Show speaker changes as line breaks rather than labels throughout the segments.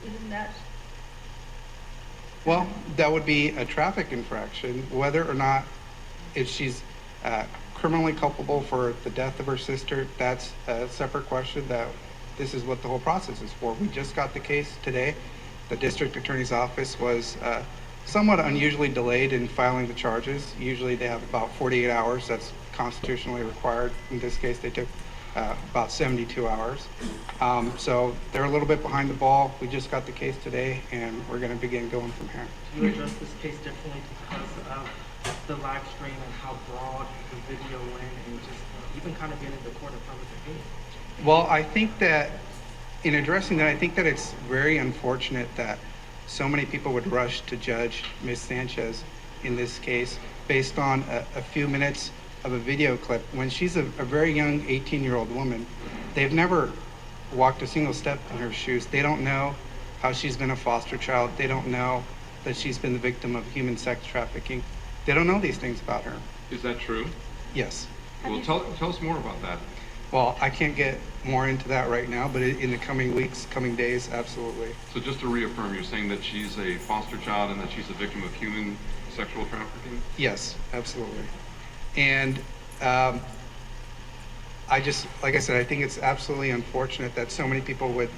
isn't that?
Well, that would be a traffic infraction, whether or not if she's criminally culpable for the death of her sister. That's a separate question. That this is what the whole process is for. We just got the case today. The district attorney's office was somewhat unusually delayed in filing the charges. Usually they have about 48 hours. That's constitutionally required. In this case, they took about 72 hours. So they're a little bit behind the ball. We just got the case today, and we're going to begin going from here.
Do you address this case differently because of the live stream and how broad the video went, and just even kind of getting the court of public opinion?
Well, I think that in addressing that, I think that it's very unfortunate that so many people would rush to judge Ms. Sanchez in this case based on a few minutes of a video clip when she's a very young 18-year-old woman. They've never walked a single step in her shoes. They don't know how she's been a foster child. They don't know that she's been the victim of human sex trafficking. They don't know these things about her.
Is that true?
Yes.
Well, tell us more about that.
Well, I can't get more into that right now, but in the coming weeks, coming days, absolutely.
So just to reaffirm, you're saying that she's a foster child and that she's a victim of human sexual trafficking?
Yes, absolutely. And I just, like I said, I think it's absolutely unfortunate that so many people would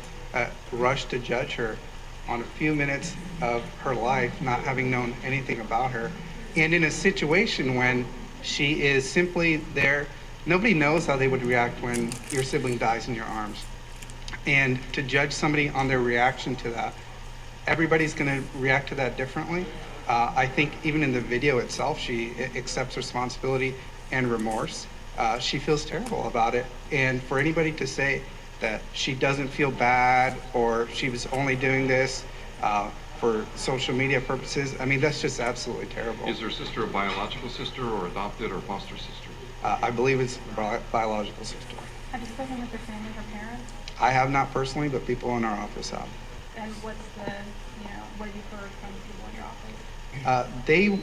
rush to judge her on a few minutes of her life, not having known anything about her, and in a situation when she is simply there. Nobody knows how they would react when your sibling dies in your arms. And to judge somebody on their reaction to that, everybody's going to react to that differently. I think even in the video itself, she accepts responsibility and remorse. She feels terrible about it. And for anybody to say that she doesn't feel bad or she was only doing this for social media purposes, I mean, that's just absolutely terrible.
Is her sister a biological sister or adopted or foster sister?
I believe it's biological sister.
Have you spoken with her family, her parents?
I have not personally, but people in our office have.
And what's the, what have you heard from people in your office?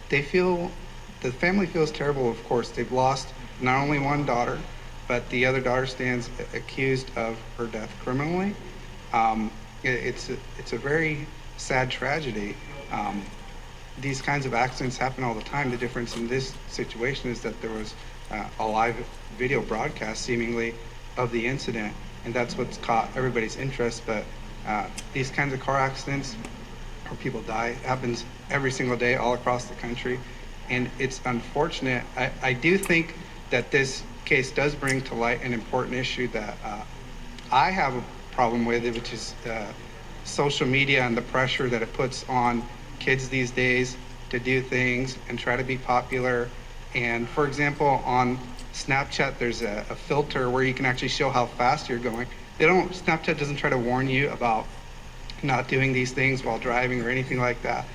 They feel, the family feels terrible, of course. They've lost not only one daughter, but the other daughter stands accused of her death criminally. It's a very sad tragedy. These kinds of accidents happen all the time. The difference in this situation is that there was a live video broadcast, seemingly, of the incident, and that's what's caught everybody's interest. But these kinds of car accidents where people die happens every single day all across the country, and it's unfortunate. I do think that this case does bring to light an important issue that I have a problem with, which is social media and the pressure that it puts on kids these days to do things and try to be popular. And for example, on Snapchat, there's a filter where you can actually show how fast you're going. Snapchat doesn't try to warn you about not doing these things while driving or anything like that.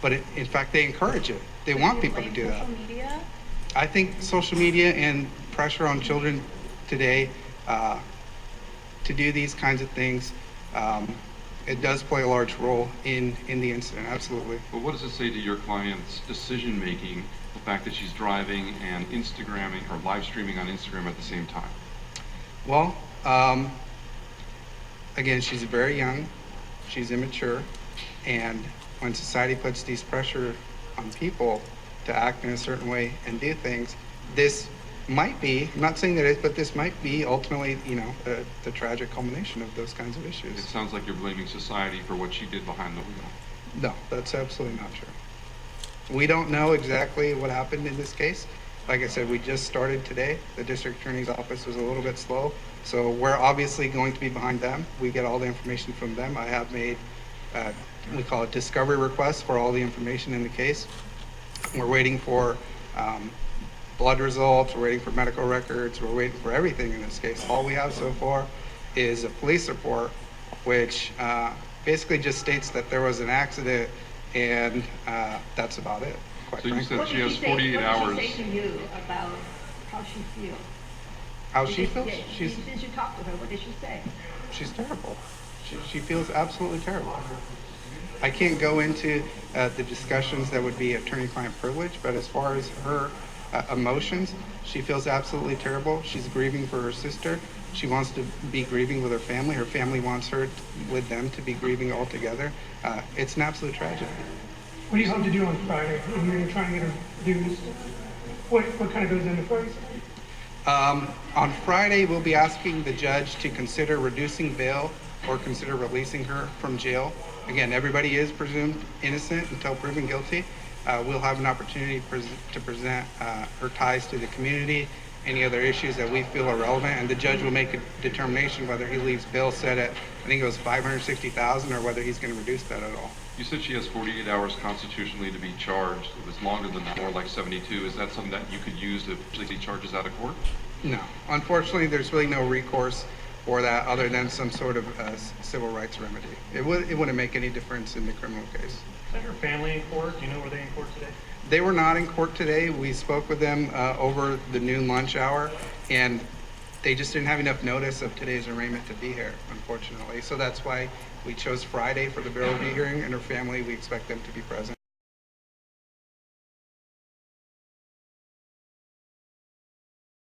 But in fact, they encourage it. They want people to do that.
Media?
I think social media and pressure on children today to do these kinds of things, it does play a large role in the incident, absolutely.
But what does it say to your client's decision-making, the fact that she's driving and Instagramming or live streaming on Instagram at the same time?
Well, again, she's very young, she's immature, and when society puts these pressure on people to act in a certain way and do things, this might be, I'm not saying that it is, but this might be ultimately, the tragic culmination of those kinds of issues.
It sounds like you're blaming society for what she did behind the wheel.
No, that's absolutely not true. We don't know exactly what happened in this case. Like I said, we just started today. The district attorney's office was a little bit slow, so we're obviously going to be behind them. We get all the information from them. I have made, we call it discovery requests for all the information in the case. We're waiting for blood results, we're waiting for medical records, we're waiting for everything in this case. All we have so far is a police report, which basically just states that there was an accident, and that's about it, quite frankly.
So you said she has 48 hours.
What did she say to you about how she feels?
How she feels?
Since you talked to her, what did she say?
She's terrible. She feels absolutely terrible. I can't go into the discussions that would be attorney-client privilege, but as far as her emotions. She feels absolutely terrible. She's grieving for her sister. She wants to be grieving with her family. Her family wants her with them to be grieving all together. It's an absolute tragedy.
What do you hope to do on Friday? When you're going to try and get her reduced? What kind of goes into Friday?
On Friday, we'll be asking the judge to consider reducing bail or consider releasing her from jail. Again, everybody is presumed innocent until proven guilty. We'll have an opportunity to present her ties to the community, any other issues that we feel are relevant, and the judge will make a determination whether he leaves bail set at, I think it was $560,000, or whether he's going to reduce that at all.
You said she has 48 hours constitutionally to be charged. It was longer than that, more like 72. Is that something that you could use to take charges out of court?
No. Unfortunately, there's really no recourse for that other than some sort of civil rights remedy. It wouldn't make any difference in the criminal case.
Is that her family in court? Do you know, were they in court today?
They were not in court today. We spoke with them over the noon lunch hour, and they just didn't have enough notice of today's arraignment to be here, unfortunately. So that's why we chose Friday for the bail review hearing, and her family, we expect them to be present.